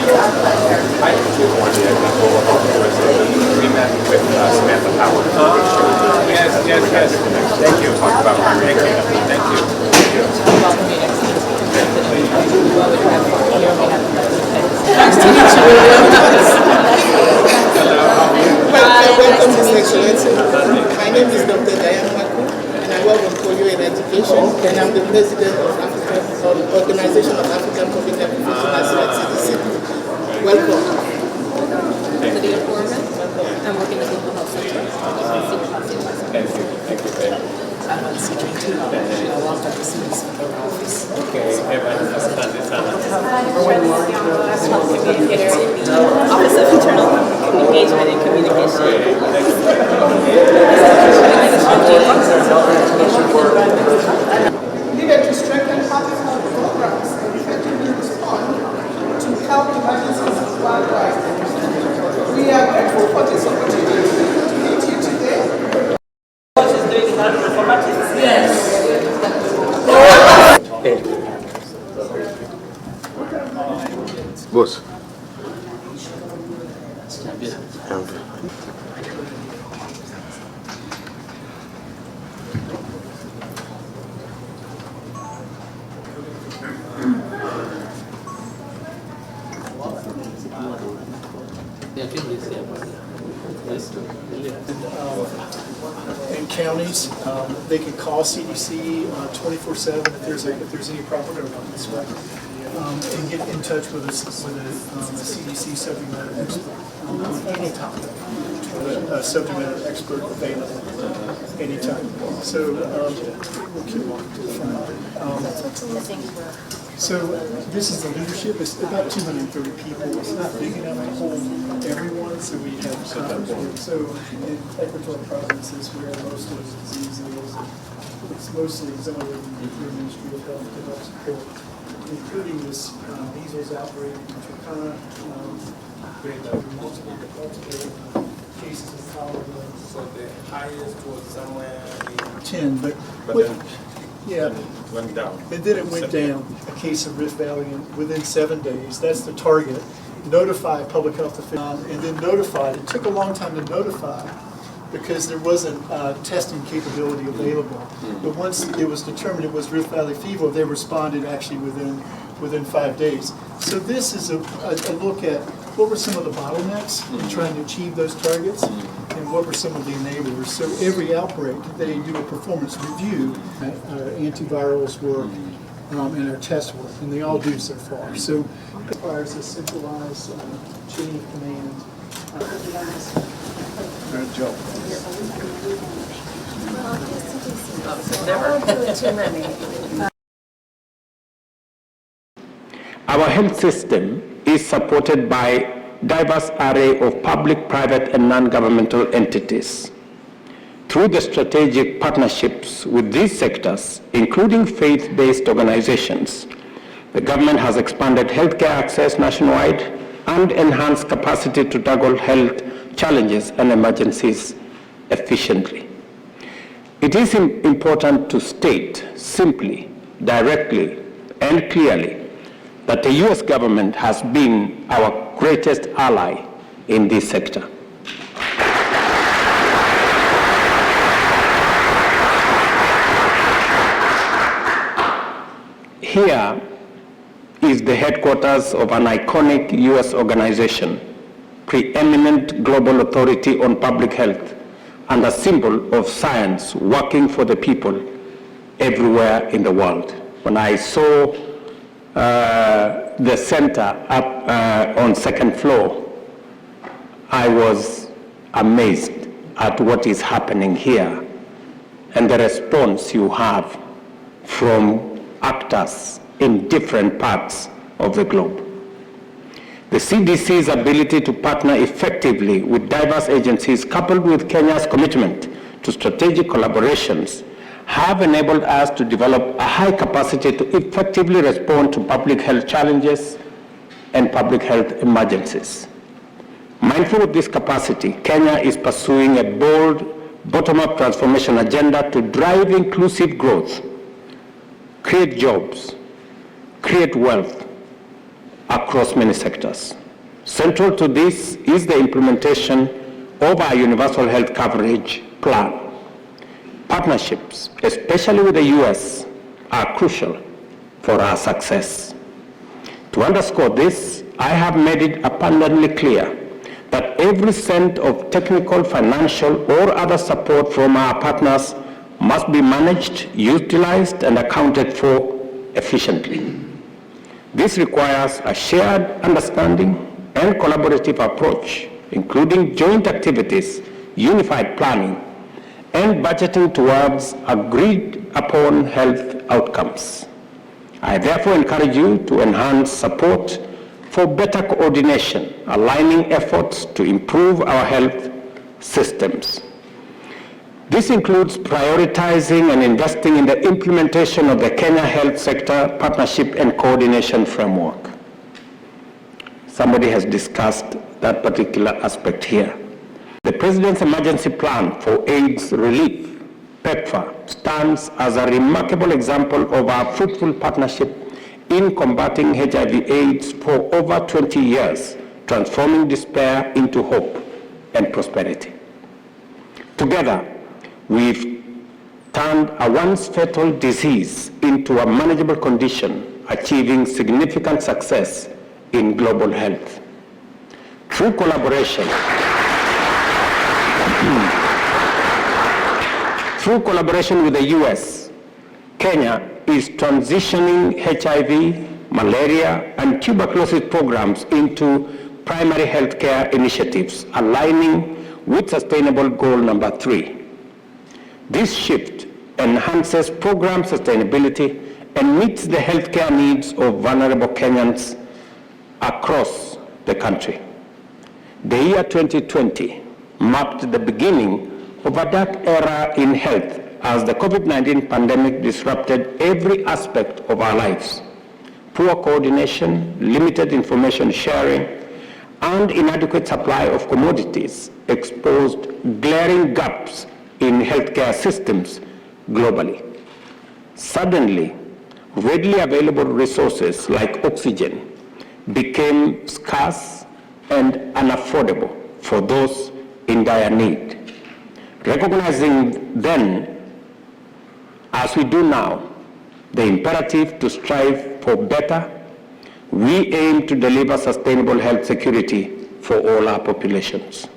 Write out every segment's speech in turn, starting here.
I did one the example we met with Samantha Power. Yes. Thank you. Talk about thank you. Nice to meet you, welcome, His Excellency. My name is Dr. Diane Maku, and I work on polio in education, and I'm the president of the Organization of African Public Health Professionals at CDC. Welcome. City of Foreman. I'm working at the Global Health Center. Thank you. I'm on CJ2. I work at the CDC office. Okay, Office of Internal Engagement and Communication. Needed to strengthen public health programs and effectively respond to health emergencies worldwide. We are grateful for this opportunity to meet you today. Boss. And counties, they can call CDC 24/7 if there's any problem or and get in touch with a CDC subject matter expert anytime. A subject matter expert available anytime. So we'll keep on to the front. So this is the leadership. It's about 230 people. It's not big enough to hold everyone, so we have so in Equatorial Province is where most of the disease is. It's mostly auxiliary through Ministry of Health to help support, including this measles outbreak in Turkana. We had multiple cases in Colorado. So the highest was somewhere 10, but yeah. Went down. And then it went down, a case of Rift Valley within 7 days. That's the target. Notify public health officials, and then notify. It took a long time to notify because there wasn't testing capability available. But once it was determined it was Rift Valley fever, they responded actually within 5 days. So this is a look at what were some of the bottlenecks in trying to achieve those targets, and what were some of the enablers. So every outbreak, they do a performance review. Our antivirals work and our test work, and they all do so far. So it requires a centralized chain of command. Good job. Our health system is supported by a diverse array of public, private, and non-governmental entities. Through the strategic partnerships with these sectors, including faith-based organizations, the government has expanded healthcare access nationwide and enhanced capacity to tackle health challenges and emergencies efficiently. It is important to state simply, directly, and clearly that the U.S. government has been our greatest ally in this sector. Here is the headquarters of an iconic U.S. organization, preeminent global authority on public health, and a symbol of science working for the people everywhere in the world. When I saw the center up on second floor, I was amazed at what is happening here and the response you have from actors in different parts of the globe. The CDC's ability to partner effectively with diverse agencies, coupled with Kenya's commitment to strategic collaborations, have enabled us to develop a high capacity to effectively respond to public health challenges and public health emergencies. Mindful of this capacity, Kenya is pursuing a bold bottom-up transformation agenda to drive inclusive growth, create jobs, create wealth, across many sectors. Central to this is the implementation of our universal health coverage plan. Partnerships, especially with the US, are crucial for our success. To underscore this, I have made it abundantly clear that every cent of technical, financial, or other support from our partners must be managed, utilized, and accounted for efficiently. This requires a shared understanding and collaborative approach, including joint activities, unified planning, and budgeting towards agreed upon health outcomes. I therefore encourage you to enhance support for better coordination, aligning efforts to improve our health systems. This includes prioritizing and investing in the implementation of the Kenya Health Sector Partnership and Coordination Framework. Somebody has discussed that particular aspect here. The President's Emergency Plan for AIDS Relief, PEPFAR, stands as a remarkable example of our fruitful partnership in combating HIV/AIDS for over 20 years, transforming despair into hope and prosperity. Together, we've turned a once fatal disease into a manageable condition, achieving significant success in global health. Through collaboration with the US, Kenya is transitioning HIV, malaria, and tuberculosis programs into primary health care initiatives, aligning with Sustainable Goal number 3. This shift enhances program sustainability and meets the healthcare needs of vulnerable Kenyans across the country. The year 2020 marked the beginning of a dark era in health as the COVID-19 pandemic disrupted every aspect of our lives. Poor coordination, limited information sharing, and inadequate supply of commodities exposed glaring gaps in healthcare systems globally. Suddenly, readily available resources like oxygen became scarce and unaffordable for those in dire need. Recognizing then, as we do now, the imperative to strive for better, we aim to deliver sustainable health security for all our populations.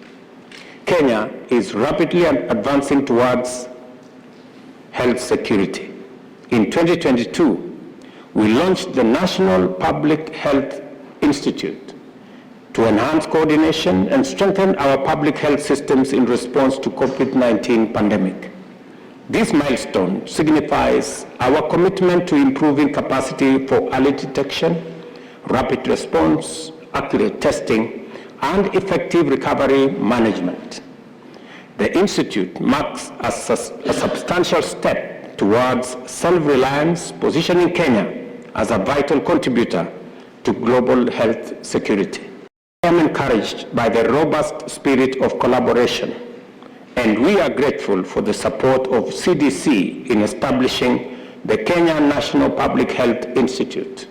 Kenya is rapidly advancing towards health security. In 2022, we launched the National Public Health Institute to enhance coordination and strengthen our public health systems in response to COVID-19 pandemic. This milestone signifies our commitment to improving capacity for early detection, rapid response, accurate testing, and effective recovery management. The Institute marks a substantial step towards self-reliance, positioning Kenya as a vital contributor to global health security. I am encouraged by the robust spirit of collaboration, and we are grateful for the support of CDC in establishing the Kenya National Public Health Institute.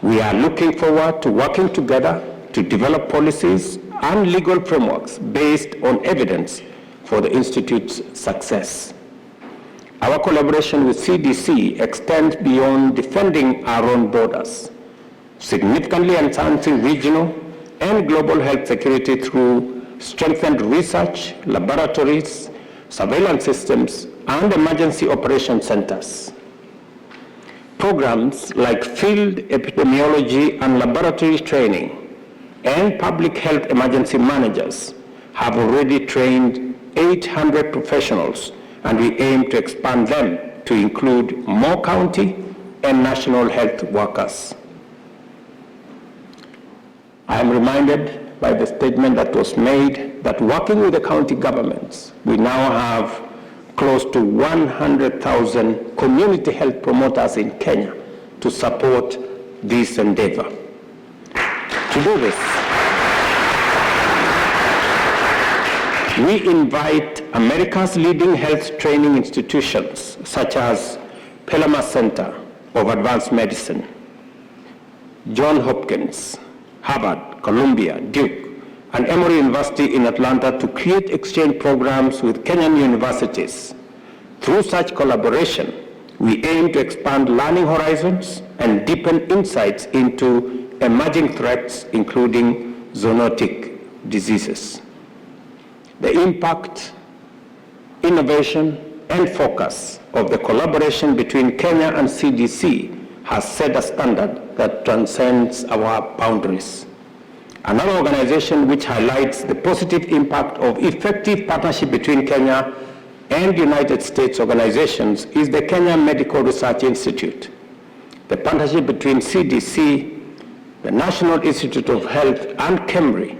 We are looking forward to working together to develop policies and legal frameworks based on evidence for the Institute's success. Our collaboration with CDC extends beyond defending our own borders, significantly enhancing regional and global health security through strengthened research, laboratories, surveillance systems, and emergency operation centers. Programs like field epidemiology and laboratory training and public health emergency managers have already trained 800 professionals, and we aim to expand them to include more county and national health workers. I am reminded by the statement that was made that working with the county governments, we now have close to 100,000 community health promoters in Kenya to support this endeavor. To do this, we invite America's leading health training institutions, such as Pelham Center of Advanced Medicine, Johns Hopkins, Harvard, Columbia, Duke, and Emory University in Atlanta to create exchange programs with Kenyan universities. Through such collaboration, we aim to expand learning horizons and deepen insights into emerging threats, including zoonotic diseases. The impact, innovation, and focus of the collaboration between Kenya and CDC has set a standard that transcends our boundaries. Another organization which highlights the positive impact of effective partnership between Kenya and United States organizations is the Kenya Medical Research Institute. The partnership between CDC, the National Institute of Health, and KEMRI,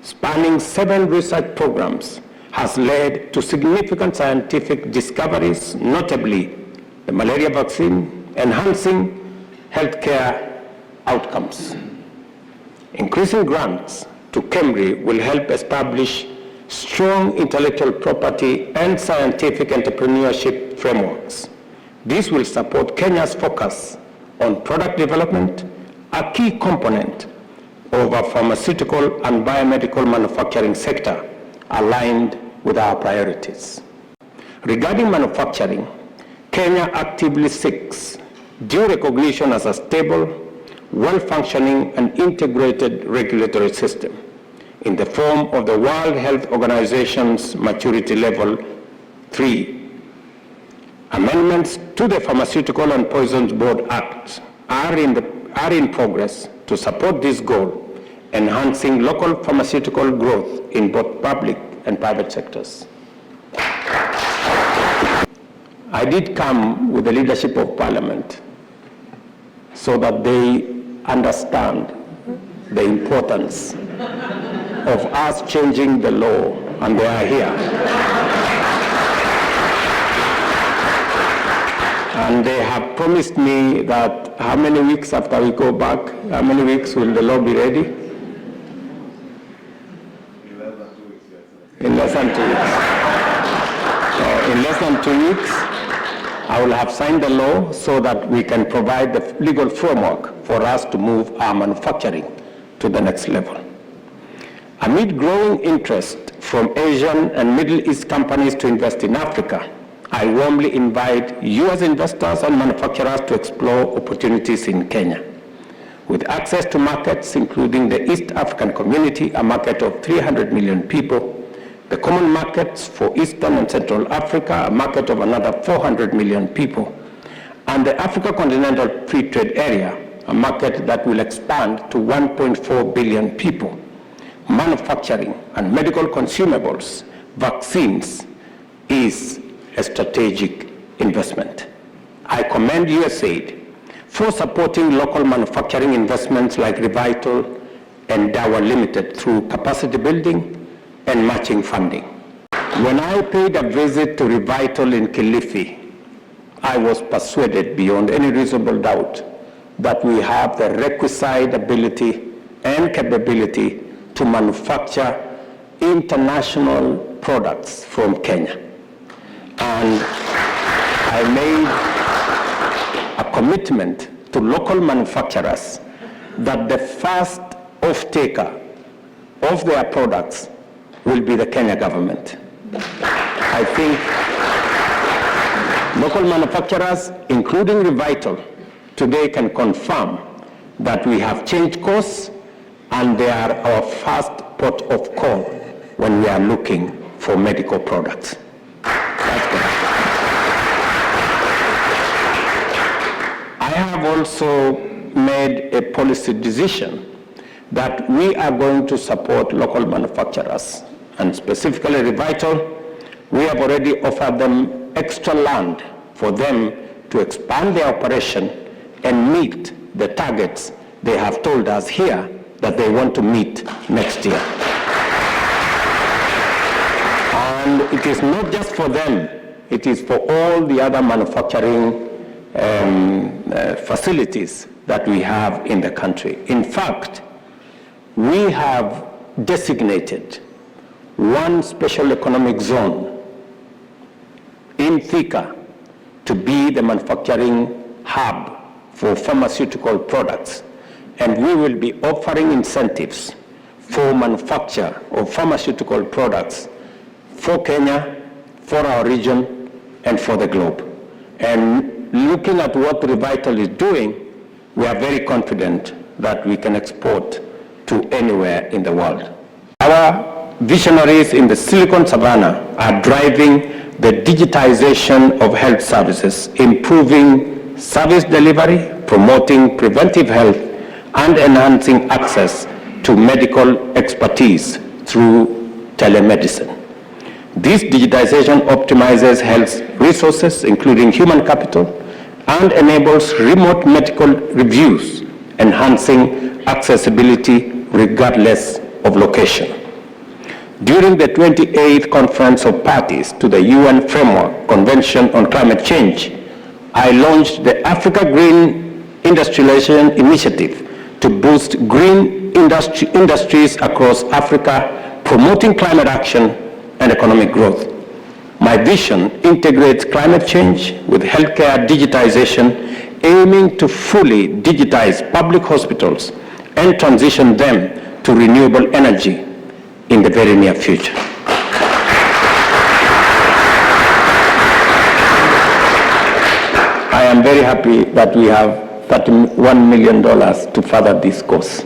spanning 7 research programs, has led to significant scientific discoveries, notably the malaria vaccine, enhancing healthcare outcomes. Increasing grants to KEMRI will help establish strong intellectual property and scientific entrepreneurship frameworks. This will support Kenya's focus on product development, a key component of our pharmaceutical and biomedical manufacturing sector, aligned with our priorities. Regarding manufacturing, Kenya actively seeks due recognition as a stable, well-functioning and integrated regulatory system in the form of the World Health Organization's Maturity Level 3. Amendments to the Pharmaceutical and Poisons Board Act are in progress to support this goal, enhancing local pharmaceutical growth in both public and private sectors. I did come with the leadership of Parliament so that they understand the importance of us changing the law, and they are here. And they have promised me that how many weeks after we go back, how many weeks will the law be ready? In less than 2 weeks. So in less than 2 weeks, I will have signed the law so that we can provide the legal framework for us to move our manufacturing to the next level. Amid growing interest from Asian and Middle East companies to invest in Africa, I warmly invite U.S. investors and manufacturers to explore opportunities in Kenya. With access to markets including the East African Community, a market of 300 million people, the common markets for Eastern and Central Africa, a market of another 400 million people, and the Africa Continental Free Trade Area, a market that will expand to 1.4 billion people. Manufacturing and medical consumables, vaccines, is a strategic investment. I commend USAID for supporting local manufacturing investments like Revital and Dawa Limited through capacity building and matching funding. When I paid a visit to Revital in Kilifi, I was persuaded beyond any reasonable doubt that we have the requisite ability and capability to manufacture international products from Kenya. And I made a commitment to local manufacturers that the first off-taker of their products will be the Kenya government. I think local manufacturers, including Revital, today can confirm that we have changed course and they are our first port of call when we are looking for medical products. That's good. I have also made a policy decision that we are going to support local manufacturers, and specifically Revital. We have already offered them extra land for them to expand their operation and meet the targets they have told us here that they want to meet next year. And it is not just for them, it is for all the other manufacturing facilities that we have in the country. In fact, we have designated one special economic zone in Thika to be the manufacturing hub for pharmaceutical products. and we will be offering incentives for manufacture of pharmaceutical products for Kenya, for our region, and for the globe. And looking at what Revital is doing, we are very confident that we can export to anywhere in the world. Our visionaries in the Silicon Savannah are driving the digitization of health services, improving service delivery, promoting preventive health, and enhancing access to medical expertise through telemedicine. This digitization optimizes health resources, including human capital, and enables remote medical reviews, enhancing accessibility regardless of location. During the 28th Conference of Parties to the UN Framework Convention on Climate Change, I launched the Africa Green Industrialization Initiative to boost green industries across Africa, promoting climate action and economic growth. My vision integrates climate change with healthcare digitization, aiming to fully digitize public hospitals and transition them to renewable energy in the very near future. I am very happy that we have $31 million to further this course.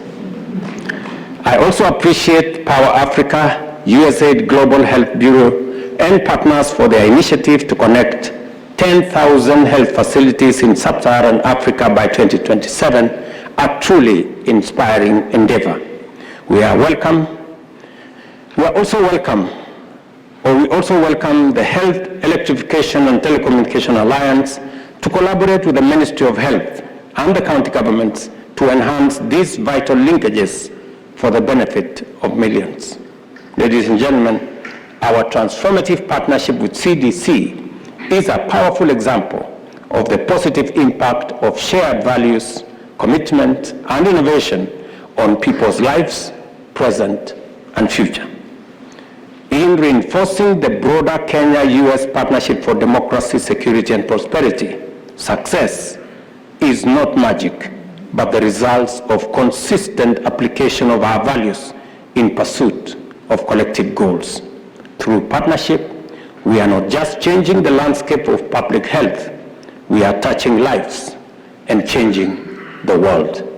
I also appreciate Power Africa, USAID Global Health Bureau, and partners for their initiative to connect 10,000 health facilities in sub-Saharan Africa by 2027, a truly inspiring endeavor. We also welcome the Health Electrification and Telecommunication Alliance to collaborate with the Ministry of Health and the county governments to enhance these vital linkages for the benefit of millions. Ladies and gentlemen, our transformative partnership with CDC is a powerful example of the positive impact of shared values, commitment, and innovation on people's lives, present and future. In reinforcing the broader Kenya-US Partnership for Democracy, Security, and Prosperity, success is not magic, but the results of consistent application of our values in pursuit of collective goals. Through partnership, we are not just changing the landscape of public health, we are touching lives and changing the world.